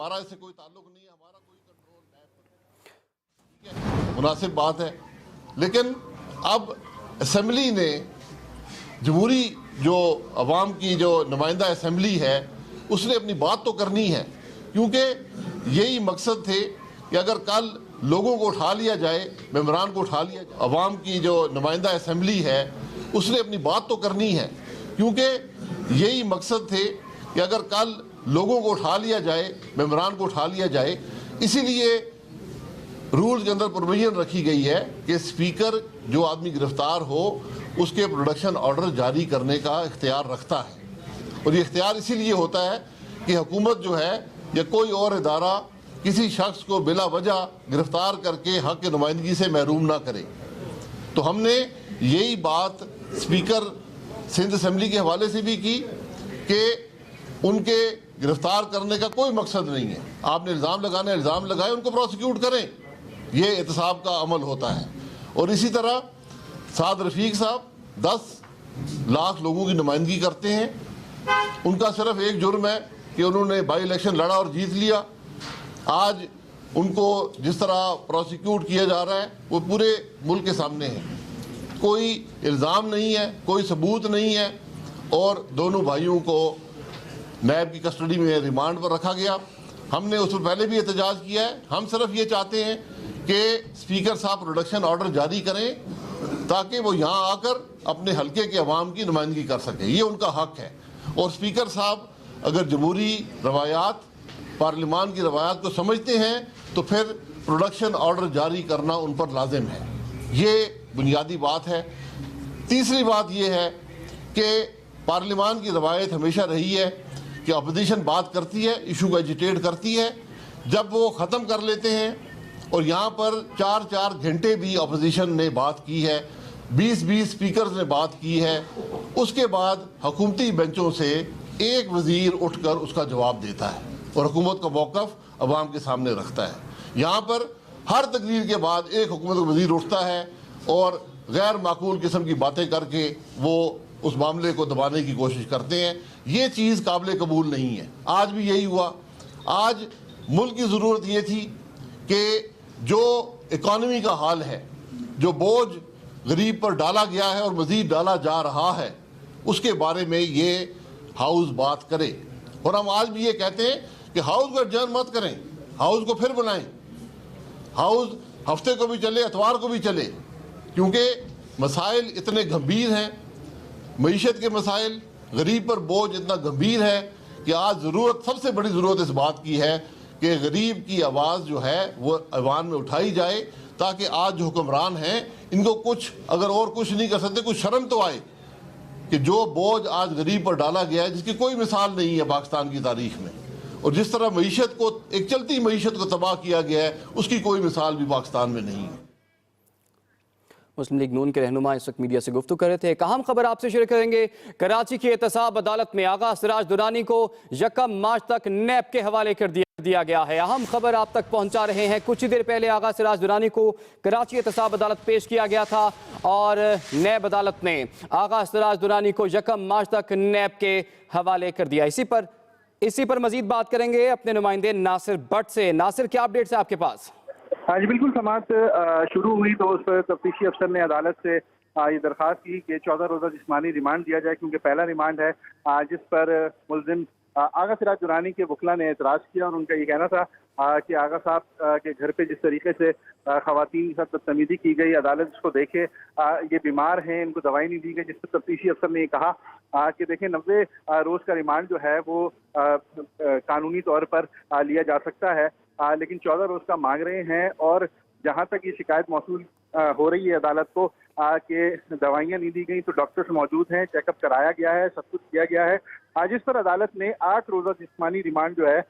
ہمارا اس سے کوئی تعلق نہیں ہے, ہمارا کوئی کنٹرول نہیں, مناسب بات ہے. لیکن اب اسمبلی نے, جمہوری جو عوام کی جو نمائندہ اسمبلی ہے, اس نے اپنی بات تو کرنی ہے, کیونکہ یہی مقصد تھے کہ اگر کل لوگوں کو اٹھا لیا جائے, ممبران کو اٹھا لیا جائے, عوام کی جو نمائندہ اسمبلی ہے اس نے اپنی بات تو کرنی ہے, کیونکہ یہی مقصد تھے کہ اگر کل لوگوں کو اٹھا لیا جائے, ممبران کو اٹھا لیا جائے. اسی لیے رولز کے اندر پروویژن رکھی گئی ہے کہ اسپیکر جو آدمی گرفتار ہو اس کے پروڈکشن آرڈر جاری کرنے کا اختیار رکھتا ہے, اور یہ اختیار اسی لیے ہوتا ہے کہ حکومت جو ہے یا کوئی اور ادارہ کسی شخص کو بلا وجہ گرفتار کر کے حق کی نمائندگی سے محروم نہ کرے. تو ہم نے یہی بات اسپیکر سندھ اسمبلی کے حوالے سے بھی کی کہ ان کے گرفتار کرنے کا کوئی مقصد نہیں ہے. آپ نے الزام لگانا ہے, الزام لگائیں, ان کو پروسیکیوٹ کریں, یہ احتساب کا عمل ہوتا ہے. اور اسی طرح سعد رفیق صاحب 10 لاکھ لوگوں کی نمائندگی کرتے ہیں, ان کا صرف ایک جرم ہے کہ انہوں نے بائی الیکشن لڑا اور جیت لیا. آج ان کو جس طرح پروسیکیوٹ کیا جا رہا ہے وہ پورے ملک کے سامنے ہے, کوئی الزام نہیں ہے, کوئی ثبوت نہیں ہے, اور دونوں بھائیوں کو نیب کی کسٹڈی میں ریمانڈ پر رکھا گیا. ہم نے اس پر پہلے بھی احتجاج کیا ہے. ہم صرف یہ چاہتے ہیں کہ اسپیکر صاحب پروڈکشن آرڈر جاری کریں تاکہ وہ یہاں آ کر اپنے حلقے کے عوام کی نمائندگی کر سکیں, یہ ان کا حق ہے. اور اسپیکر صاحب اگر جمہوری روایات, پارلیمان کی روایات کو سمجھتے ہیں تو پھر پروڈکشن آرڈر جاری کرنا ان پر لازم ہے. یہ بنیادی بات ہے. تیسری بات یہ ہے کہ پارلیمان کی روایت ہمیشہ رہی ہے کہ اپوزیشن بات کرتی ہے, ایشو کو ایجیٹیٹ کرتی ہے, جب وہ ختم کر لیتے ہیں, اور یہاں پر 4 گھنٹے بھی اپوزیشن نے بات کی ہے, 20 اسپیکرز نے بات کی ہے, اس کے بعد حکومتی بینچوں سے ایک وزیر اٹھ کر اس کا جواب دیتا ہے اور حکومت کا موقف عوام کے سامنے رکھتا ہے. یہاں پر ہر تقریر کے بعد ایک حکومت کا وزیر اٹھتا ہے اور غیر معقول قسم کی باتیں کر کے وہ اس معاملے کو دبانے کی کوشش کرتے ہیں. یہ چیز قابل قبول نہیں ہے. آج بھی یہی ہوا. آج ملک کی ضرورت یہ تھی کہ جو اکانومی کا حال ہے, جو بوجھ غریب پر ڈالا گیا ہے اور مزید ڈالا جا رہا ہے, اس کے بارے میں یہ ہاؤس بات کرے. اور ہم آج بھی یہ کہتے ہیں کہ ہاؤس کو ایڈجرن مت کریں, ہاؤس کو پھر بلائیں. ہاؤس ہفتے کو بھی چلے, اتوار کو بھی چلے, کیونکہ مسائل اتنے گھمبیر ہیں, معیشت کے مسائل, غریب پر بوجھ اتنا گمبھیر ہے کہ آج ضرورت, سب سے بڑی ضرورت اس بات کی ہے کہ غریب کی آواز جو ہے وہ ایوان میں اٹھائی جائے, تاکہ آج جو حکمران ہیں ان کو کچھ, اگر اور کچھ نہیں کر سکتے, کچھ شرم تو آئے کہ جو بوجھ آج غریب پر ڈالا گیا ہے, جس کی کوئی مثال نہیں ہے پاکستان کی تاریخ میں, اور جس طرح معیشت کو, ایک چلتی معیشت کو تباہ کیا گیا ہے, اس کی کوئی مثال بھی پاکستان میں نہیں ہے. مسلم لیگ نون کے رہنما اس وقت میڈیا سے گفتگو کر رہے تھے. ایک اہم خبر آپ سے شیئر کریں گے. کراچی کی احتساب عدالت میں آغا سراج درانی کو 1 مارچ تک نیب کے حوالے کر دیا گیا ہے. اہم خبر آپ تک پہنچا رہے ہیں. کچھ ہی دیر پہلے آغا سراج درانی کو کراچی احتساب عدالت پیش کیا گیا تھا اور نیب عدالت نے آغا سراج درانی کو 1 مارچ تک نیب کے حوالے کر دیا. اسی پر مزید بات کریں گے اپنے نمائندے ناصر بٹ سے. ناصر, کیا اپڈیٹس ہیں آپ کے پاس؟ ہاں جی بالکل, سماعت شروع ہوئی تو اس پر تفتیشی افسر نے عدالت سے یہ درخواست کی کہ 14 روزہ جسمانی ریمانڈ دیا جائے, کیونکہ پہلا ریمانڈ ہے جس پر ملزم آغا سراج درانی کے وکلا نے اعتراض کیا, اور ان کا یہ کہنا تھا کہ آغا صاحب کے گھر پہ جس طریقے سے خواتین کے ساتھ بدتمیزی کی گئی, عدالت اس کو دیکھے, یہ بیمار ہیں, ان کو دوائی نہیں دی گئی, جس پر تفتیشی افسر نے یہ کہا کہ دیکھیں 90 روز کا ریمانڈ جو ہے وہ قانونی طور پر لیا جا سکتا ہے, لیکن 14 روز کا مانگ رہے ہیں. اور جہاں تک یہ شکایت موصول ہو رہی ہے عدالت کو کہ دوائیاں نہیں دی گئیں, تو ڈاکٹرز موجود ہیں, چیک اپ کرایا گیا ہے, سب کچھ کیا گیا ہے, جس پر عدالت نے 8 روزہ جسمانی ریمانڈ جو ہے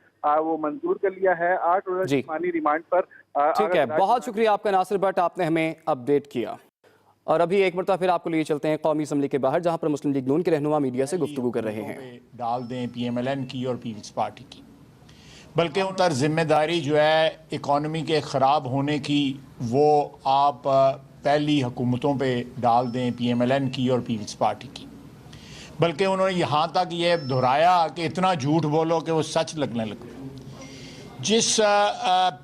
وہ منظور کر لیا ہے. 8 روزہ جسمانی ریمانڈ پر ٹھیک ہے. بہت شکریہ آپ کا ناصر بٹ, آپ نے ہمیں اپڈیٹ کیا. اور ابھی ایک مرتبہ پھر آپ کو لیے چلتے ہیں قومی اسمبلی کے باہر, جہاں پر مسلم لیگ نون کے رہنما میڈیا سے گفتگو کر رہے ہیں. ڈال دیں پی ایم ایل این کی اور پیپلز پارٹی کی, بلکہ ان پر ذمہ داری جو ہے اکانومی کے خراب ہونے کی وہ آپ پہلی حکومتوں پہ ڈال دیں, پی ایم ایل این کی اور پیپلز پارٹی کی. بلکہ انہوں نے یہاں تک یہ دہرایا کہ اتنا جھوٹ بولو کہ وہ سچ لگنے لگے. جس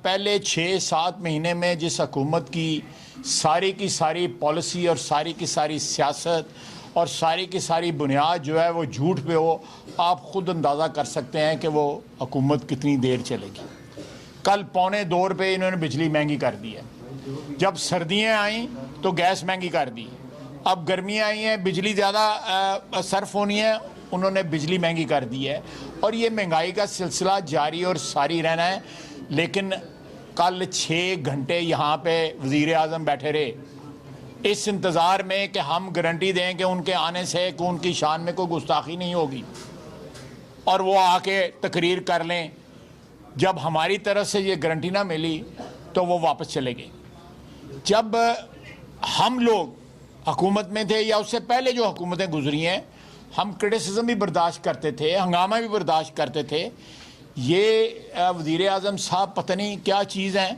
پہلے 6-7 مہینے میں جس حکومت کی ساری پالیسی اور ساری کی ساری سیاست اور ساری کی ساری بنیاد جو ہے وہ جھوٹ پہ ہو، آپ خود اندازہ کر سکتے ہیں کہ وہ حکومت کتنی دیر چلے گی۔ کل 1.25 روپے انہوں نے بجلی مہنگی کر دی ہے، جب سردیاں آئیں تو گیس مہنگی کر دی، اب گرمیاں آئی ہیں بجلی زیادہ صرف ہونی ہے، انہوں نے بجلی مہنگی کر دی ہے، اور یہ مہنگائی کا سلسلہ جاری اور ساری رہنا ہے۔ لیکن کل 6 گھنٹے یہاں پہ وزیر اعظم بیٹھے رہے اس انتظار میں کہ ہم گارنٹی دیں کہ ان کے آنے سے کہ ان کی شان میں کوئی گستاخی نہیں ہوگی، اور وہ آ کے تقریر کر لیں۔ جب ہماری طرف سے یہ گارنٹی نہ ملی تو وہ واپس چلے گئے۔ جب ہم لوگ حکومت میں تھے یا اس سے پہلے جو حکومتیں گزری ہیں، ہم کرٹیسزم بھی برداشت کرتے تھے، ہنگامہ بھی برداشت کرتے تھے۔ یہ وزیر اعظم صاحب پتہ نہیں کیا چیز ہیں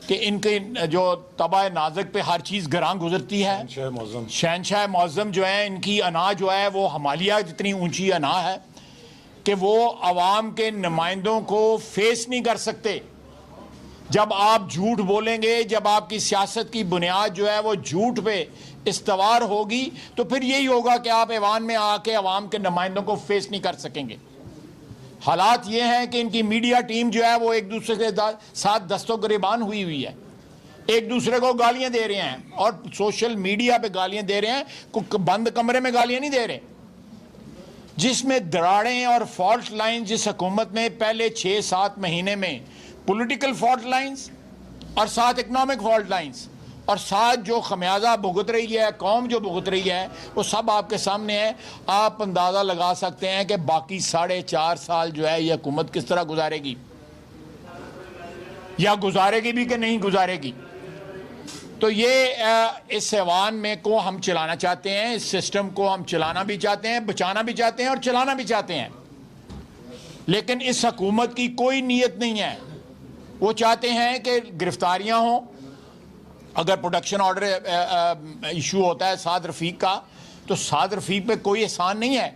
کہ ان کے جو طبع نازک پہ ہر چیز گراں گزرتی ہے۔ شہنشاہ معظم جو ہیں، ان کی انا جو ہے وہ ہمالیہ جتنی اونچی انا ہے کہ وہ عوام کے نمائندوں کو فیس نہیں کر سکتے۔ جب آپ جھوٹ بولیں گے، جب آپ کی سیاست کی بنیاد جو ہے وہ جھوٹ پہ استوار ہوگی، تو پھر یہی ہوگا کہ آپ ایوان میں آ کے عوام کے نمائندوں کو فیس نہیں کر سکیں گے۔ حالات یہ ہیں کہ ان کی میڈیا ٹیم جو ہے وہ ایک دوسرے کے ساتھ دست و گریبان ہوئی ہے، ایک دوسرے کو گالیاں دے رہے ہیں، اور سوشل میڈیا پہ گالیاں دے رہے ہیں، بند کمرے میں گالیاں نہیں دے رہے۔ جس میں دراڑیں اور فالٹ لائن جس حکومت میں پہلے 6-7 مہینے میں پولیٹیکل فالٹ لائنز اور ساتھ اکنامک فالٹ لائنز اور ساتھ جو خمیازہ بھگت رہی ہے، قوم جو بھگت رہی ہے، وہ سب آپ کے سامنے ہے۔ آپ اندازہ لگا سکتے ہیں کہ باقی 4.5 سال جو ہے یہ حکومت کس طرح گزارے گی، یا گزارے گی بھی کہ نہیں گزارے گی۔ تو یہ اس ایوان میں کو ہم چلانا چاہتے ہیں، اس سسٹم کو ہم چلانا بھی چاہتے ہیں، بچانا بھی چاہتے ہیں اور چلانا بھی چاہتے ہیں، لیکن اس حکومت کی کوئی نیت نہیں ہے۔ وہ چاہتے ہیں کہ گرفتاریاں ہوں۔ اگر پروڈکشن آرڈر ایشو ہوتا ہے سعد رفیق کا، تو سعد رفیق پہ کوئی احسان نہیں ہے۔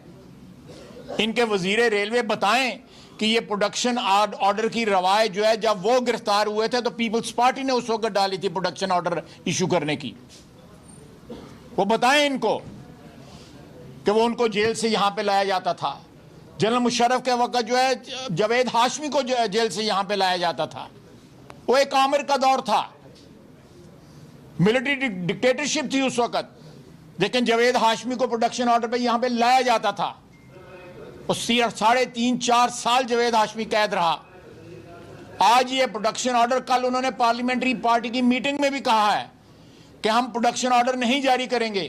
ان کے وزیر ریلوے بتائیں کہ یہ پروڈکشن آرڈر کی روایت جو ہے، جب وہ گرفتار ہوئے تھے تو پیپلز پارٹی نے اس وقت ڈالی تھی پروڈکشن آرڈر ایشو کرنے کی۔ وہ بتائیں ان کو کہ وہ ان کو جیل سے یہاں پہ لایا جاتا تھا۔ جنرل مشرف کے وقت جو ہے جاوید ہاشمی کو جیل سے یہاں پہ لایا جاتا تھا۔ وہ ایک آمر کا دور تھا، ملٹری ڈکٹیٹرشپ تھی اس وقت، لیکن جاوید ہاشمی کو پروڈکشن آرڈر پہ یہاں پہ لایا جاتا تھا۔ 3.5-4 سال جاوید ہاشمی قید رہا۔ آج یہ پروڈکشن آرڈر، کل انہوں نے پارلیمنٹری پارٹی کی میٹنگ میں بھی کہا ہے کہ ہم پروڈکشن آرڈر نہیں جاری کریں گے،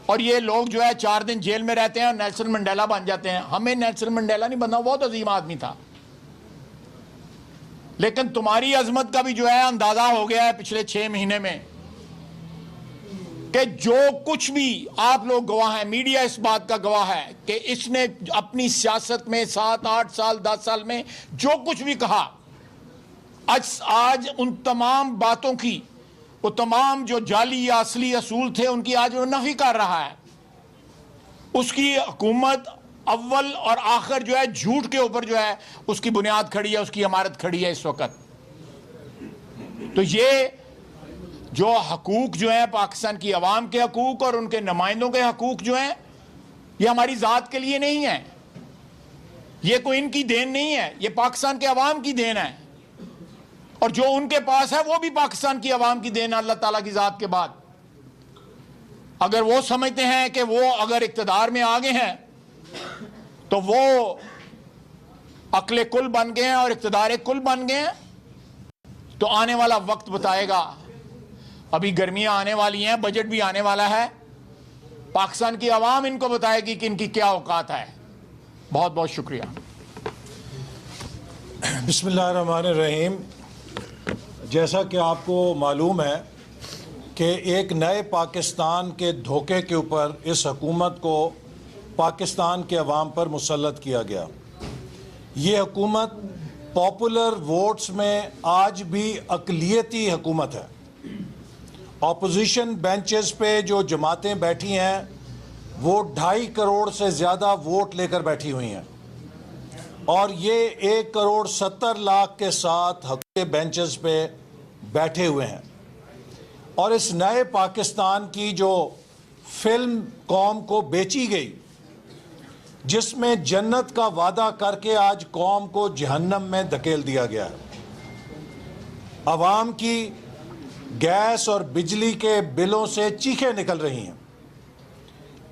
اور یہ لوگ جو ہے 4 دن جیل میں رہتے ہیں اور نیلسن منڈیلا بن جاتے ہیں۔ ہمیں نیلسن منڈیلا نہیں بننا، بہت عظیم آدمی تھا، لیکن تمہاری عظمت کا بھی جو ہے اندازہ ہو گیا ہے پچھلے 6 مہینے میں کہ جو کچھ بھی آپ لوگ گواہ ہیں، میڈیا اس بات کا گواہ ہے کہ اس نے اپنی سیاست میں 7-8 سال 10 سال میں جو کچھ بھی کہا، آج ان تمام باتوں کی، وہ تمام جو جعلی یا اصلی اصول تھے ان کی آج وہ نفی کر رہا ہے۔ اس کی حکومت اول اور آخر جو ہے جھوٹ کے اوپر جو ہے اس کی بنیاد کھڑی ہے، اس کی عمارت کھڑی ہے اس وقت۔ تو یہ جو حقوق جو ہیں پاکستان کی عوام کے حقوق اور ان کے نمائندوں کے حقوق جو ہیں، یہ ہماری ذات کے لیے نہیں ہے، یہ کوئی ان کی دین نہیں ہے، یہ پاکستان کے عوام کی دین ہے، اور جو ان کے پاس ہے وہ بھی پاکستان کی عوام کی دین ہے اللہ تعالیٰ کی ذات کے بعد۔ اگر وہ سمجھتے ہیں کہ وہ اگر اقتدار میں آگے ہیں تو وہ عقل کل بن گئے ہیں اور اقتدار کل بن گئے ہیں، تو آنے والا وقت بتائے گا۔ ابھی گرمیاں آنے والی ہیں، بجٹ بھی آنے والا ہے، پاکستان کی عوام ان کو بتائے گی کہ ان کی کیا اوقات ہے۔ بہت بہت شکریہ۔ بسم اللہ الرحمن الرحیم۔ جیسا کہ آپ کو معلوم ہے کہ ایک نئے پاکستان کے دھوکے کے اوپر اس حکومت کو پاکستان کے عوام پر مسلط کیا گیا۔ یہ حکومت پاپولر ووٹس میں آج بھی اقلیتی حکومت ہے۔ اپوزیشن بینچز پہ جو جماعتیں بیٹھی ہیں وہ 2.5 کروڑ سے زیادہ ووٹ لے کر بیٹھی ہوئی ہیں، اور یہ 1,70,00,000 کے ساتھ حق بینچز پہ بیٹھے ہوئے ہیں. اور اس نئے پاکستان کی جو فلم قوم کو بیچی گئی، جس میں جنت کا وعدہ کر کے آج قوم کو جہنم میں دھکیل دیا گیا ہے. عوام کی گیس اور بجلی کے بلوں سے چیخیں نکل رہی ہیں.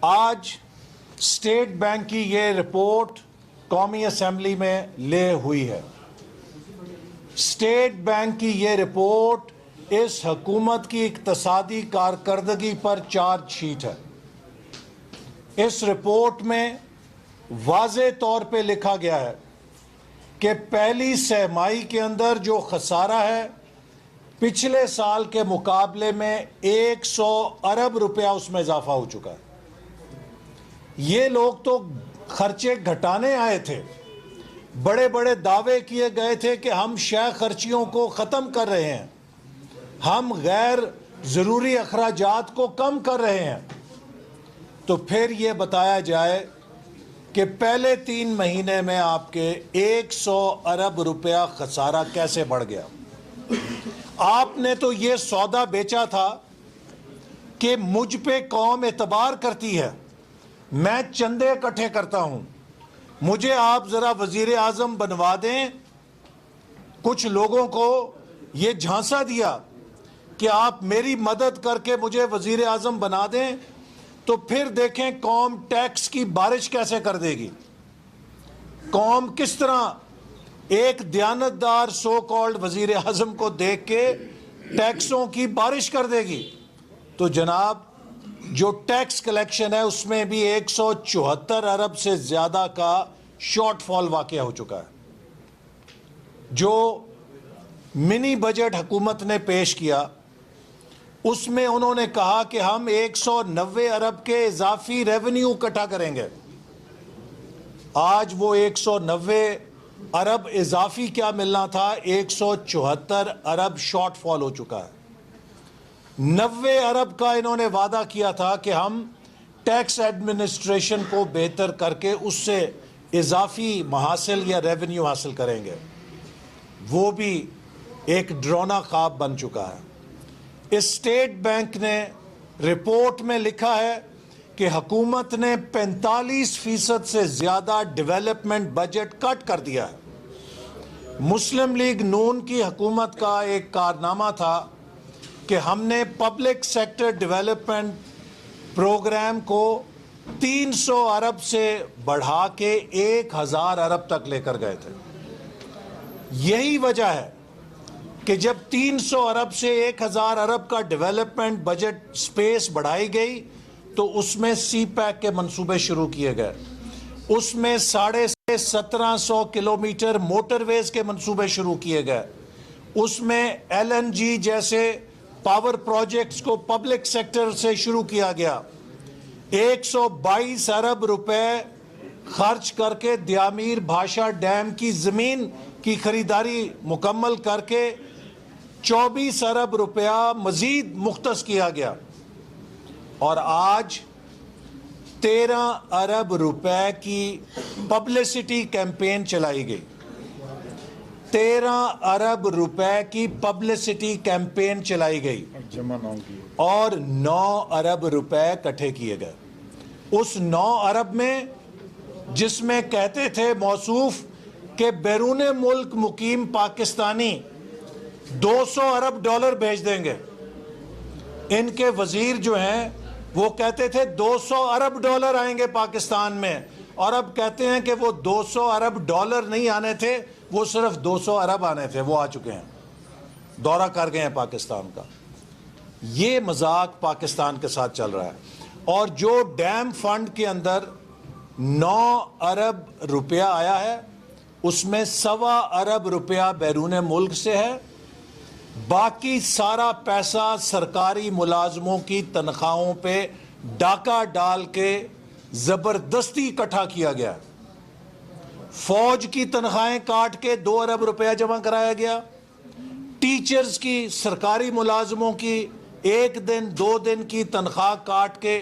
آج اسٹیٹ بینک کی یہ رپورٹ قومی اسمبلی میں لے ہوئی ہے. اسٹیٹ بینک کی یہ رپورٹ اس حکومت کی اقتصادی کارکردگی پر چارج شیٹ ہے. اس رپورٹ میں واضح طور پہ لکھا گیا ہے کہ پہلی سہ ماہی کے اندر جو خسارہ ہے پچھلے سال کے مقابلے میں 100 ارب روپیہ اس میں اضافہ ہو چکا ہے. یہ لوگ تو خرچے گھٹانے آئے تھے، بڑے بڑے دعوے کیے گئے تھے کہ ہم شے خرچیوں کو ختم کر رہے ہیں، ہم غیر ضروری اخراجات کو کم کر رہے ہیں. تو پھر یہ بتایا جائے کہ پہلے 3 مہینے میں آپ کے 100 ارب روپیہ خسارہ کیسے بڑھ گیا. آپ نے تو یہ سودا بیچا تھا کہ مجھ پہ قوم اعتبار کرتی ہے، میں چندے اکٹھے کرتا ہوں، مجھے آپ ذرا وزیر اعظم بنوا دیں. کچھ لوگوں کو یہ جھانسا دیا کہ آپ میری مدد کر کے مجھے وزیر اعظم بنا دیں، تو پھر دیکھیں قوم ٹیکس کی بارش کیسے کر دے گی. قوم کس طرح ایک دیانتدار سو کالڈ وزیر اعظم کو دیکھ کے ٹیکسوں کی بارش کر دے گی. تو جناب جو ٹیکس کلیکشن ہے اس میں بھی 174 ارب سے زیادہ کا شارٹ فال واقع ہو چکا ہے. جو منی بجٹ حکومت نے پیش کیا اس میں انہوں نے کہا کہ ہم 190 ارب کے اضافی ریونیو اکٹھا کریں گے. آج وہ 190 ارب اضافی کیا ملنا تھا، 174 ارب شارٹ فال ہو چکا ہے. 90 ارب کا انہوں نے وعدہ کیا تھا کہ ہم ٹیکس ایڈمنسٹریشن کو بہتر کر کے اس سے اضافی محاصل یا ریونیو حاصل کریں گے. وہ بھی ایک ڈرونا خواب بن چکا ہے. اسٹیٹ بینک نے رپورٹ میں لکھا ہے کہ حکومت نے 45% سے زیادہ ڈیولپمنٹ بجٹ کٹ کر دیا ہے. مسلم لیگ نون کی حکومت کا ایک کارنامہ تھا کہ ہم نے پبلک سیکٹر ڈیولپمنٹ پروگرام کو 300 ارب سے بڑھا کے 1000 ارب تک لے کر گئے تھے. یہی وجہ ہے کہ جب 300 ارب سے 1000 ارب کا ڈیولپمنٹ بجٹ سپیس بڑھائی گئی تو اس میں سی پیک کے منصوبے شروع کیے گئے، اس میں 1750 کلومیٹر موٹر ویز کے منصوبے شروع کیے گئے، اس میں LNG جیسے پاور پروجیکٹس کو پبلک سیکٹر سے شروع کیا گیا. 122 ارب روپے خرچ کر کے دیامیر بھاشا ڈیم کی زمین کی خریداری مکمل کر کے 24 ارب روپیہ مزید مختص کیا گیا. اور آج 13 ارب روپے کی پبلسٹی کیمپین چلائی گئی. 13 ارب روپے کی پبلسٹی کیمپین چلائی گئی اور 9 ارب روپے اکٹھے کیے گئے. اس 9 ارب میں جس میں کہتے تھے موصوف کہ بیرون ملک مقیم پاکستانی 200 ارب ڈالر بھیج دیں گے، ان کے وزیر جو ہیں وہ کہتے تھے 200 ارب ڈالر آئیں گے پاکستان میں، اور اب کہتے ہیں کہ وہ 200 ارب ڈالر نہیں آنے تھے، وہ صرف 200 ارب آنے تھے. وہ آ چکے ہیں، دورہ کر گئے ہیں پاکستان کا. یہ مذاق پاکستان کے ساتھ چل رہا ہے. اور جو ڈیم فنڈ کے اندر 9 ارب روپیہ آیا ہے اس میں 1.25 ارب روپیہ بیرون ملک سے ہے. باقی سارا پیسہ سرکاری ملازموں کی تنخواہوں پہ ڈاکہ ڈال کے زبردستی اکٹھا کیا گیا. فوج کی تنخواہیں کاٹ کے 2 ارب روپیہ جمع کرایا گیا. ٹیچرز کی، سرکاری ملازموں کی 1 دن 2 دن کی تنخواہ کاٹ کے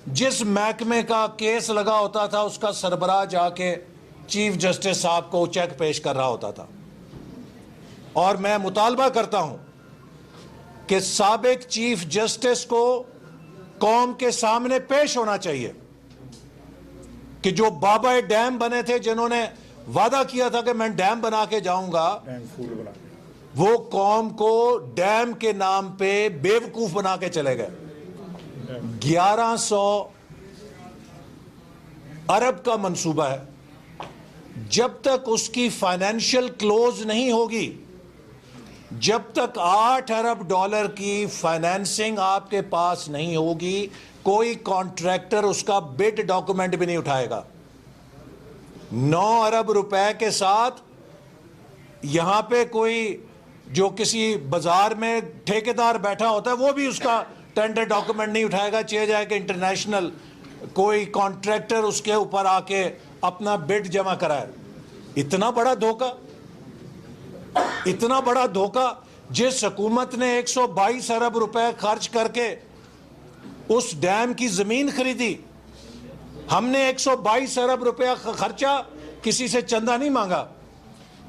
جس محکمے کا کیس لگا ہوتا تھا اس کا سربراہ جا کے چیف جسٹس صاحب کو چیک پیش کر رہا ہوتا تھا. اور میں مطالبہ کرتا ہوں کہ سابق چیف جسٹس کو قوم کے سامنے پیش ہونا چاہیے کہ جو بابا ڈیم بنے تھے، جنہوں نے وعدہ کیا تھا کہ میں ڈیم بنا کے جاؤں گا، وہ قوم کو ڈیم کے نام پہ بیوقوف بنا کے چلے گئے. 1100 ارب کا منصوبہ ہے. جب تک اس کی فائنینشل کلوز نہیں ہوگی، جب تک 8 ارب ڈالر کی فائنینسنگ آپ کے پاس نہیں ہوگی، کوئی کانٹریکٹر اس کا بڈ ڈاکومنٹ بھی نہیں اٹھائے گا. 9 ارب روپے کے ساتھ یہاں پہ کوئی جو کسی بازار میں ٹھیکیدار بیٹھا ہوتا ہے وہ بھی اس کا ٹینڈر ڈاکومنٹ نہیں اٹھائے گا. چاہے جائے کہ انٹرنیشنل کوئی کانٹریکٹر اس کے اوپر آ کے اپنا بڈ جمع کرائے. اتنا بڑا دھوکہ، اتنا بڑا دھوکہ. جس حکومت نے 122 ارب روپے خرچ کر کے اس ڈیم کی زمین خریدی، ہم نے 122 ارب روپے خرچہ، کسی سے چندہ نہیں مانگا،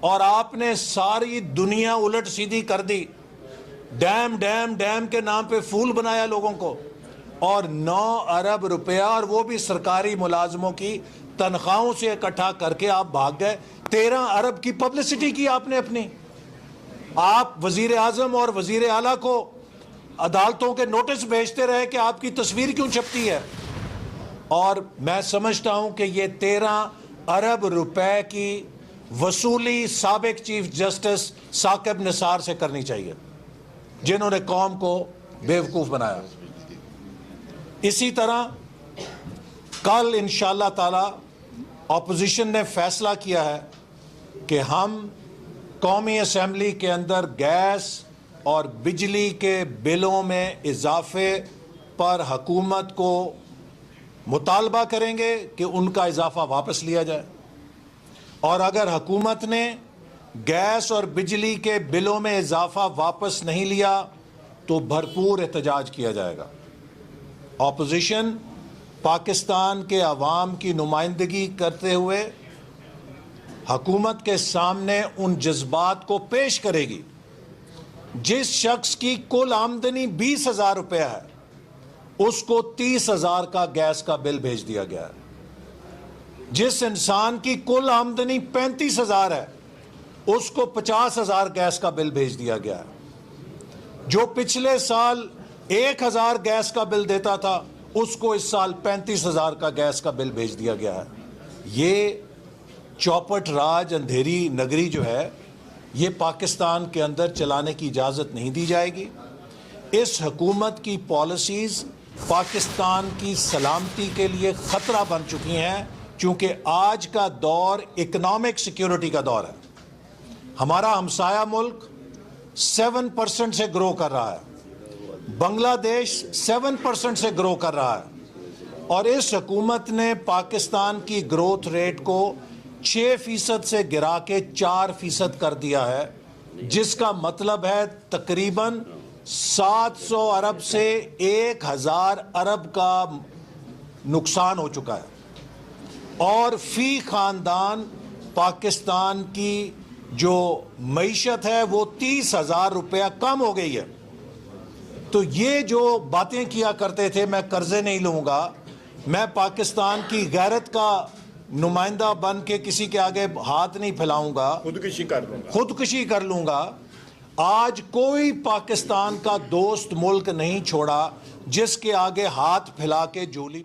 اور آپ نے ساری دنیا الٹ سیدھی کر دی. ڈیم ڈیم ڈیم کے نام پہ پھول بنایا لوگوں کو، اور 9 ارب روپیہ، اور وہ بھی سرکاری ملازموں کی تنخواہوں سے اکٹھا کر کے آپ بھاگ گئے. 13 ارب کی پبلسٹی کی آپ نے اپنی. آپ وزیر اعظم اور وزیر اعلیٰ کو عدالتوں کے نوٹس بھیجتے رہے کہ آپ کی تصویر کیوں چھپتی ہے. اور میں سمجھتا ہوں کہ یہ 13 ارب روپے کی وصولی سابق چیف جسٹس ثاقب نثار سے کرنی چاہیے، جنہوں نے قوم کو بیوقوف بنایا. اسی طرح کل انشاءاللہ تعالی اپوزیشن نے فیصلہ کیا ہے کہ ہم قومی اسمبلی کے اندر گیس اور بجلی کے بلوں میں اضافے پر حکومت کو مطالبہ کریں گے کہ ان کا اضافہ واپس لیا جائے، اور اگر حکومت نے گیس اور بجلی کے بلوں میں اضافہ واپس نہیں لیا تو بھرپور احتجاج کیا جائے گا. اپوزیشن پاکستان کے عوام کی نمائندگی کرتے ہوئے حکومت کے سامنے ان جذبات کو پیش کرے گی. جس شخص کی کل آمدنی 20,000 روپے ہے، اس کو 30,000 کا گیس کا بل بھیج دیا گیا ہے. جس انسان کی کل آمدنی 35,000 ہے، اس کو 50,000 گیس کا بل بھیج دیا گیا ہے. جو پچھلے سال 1,000 گیس کا بل دیتا تھا، اس کو اس سال 35,000 کا گیس کا بل بھیج دیا گیا ہے. یہ چوپٹ راج اندھیری نگری جو ہے، یہ پاکستان کے اندر چلانے کی اجازت نہیں دی جائے گی. اس حکومت کی پالیسیز پاکستان کی سلامتی کے لیے خطرہ بن چکی ہیں، چونکہ آج کا دور اکنامک سیکیورٹی کا دور ہے. ہمارا ہمسایہ ملک 7% سے گرو کر رہا ہے، بنگلہ دیش 7% سے گرو کر رہا ہے، اور اس حکومت نے پاکستان کی گروتھ ریٹ کو 6% سے گرا کے 4% کر دیا ہے، جس کا مطلب ہے تقریباً 700 ارب سے 1,000 ارب کا نقصان ہو چکا ہے. اور فی خاندان پاکستان کی جو معیشت ہے وہ 30,000 روپیہ کم ہو گئی ہے. تو یہ جو باتیں کیا کرتے تھے، میں قرضے نہیں لوں گا، میں پاکستان کی غیرت کا نمائندہ بن کے کسی کے آگے ہاتھ نہیں پھیلاؤں گا، خودکشی کر لوں گا. آج کوئی پاکستان کا دوست ملک نہیں چھوڑا جس کے آگے ہاتھ پھیلا کے جولی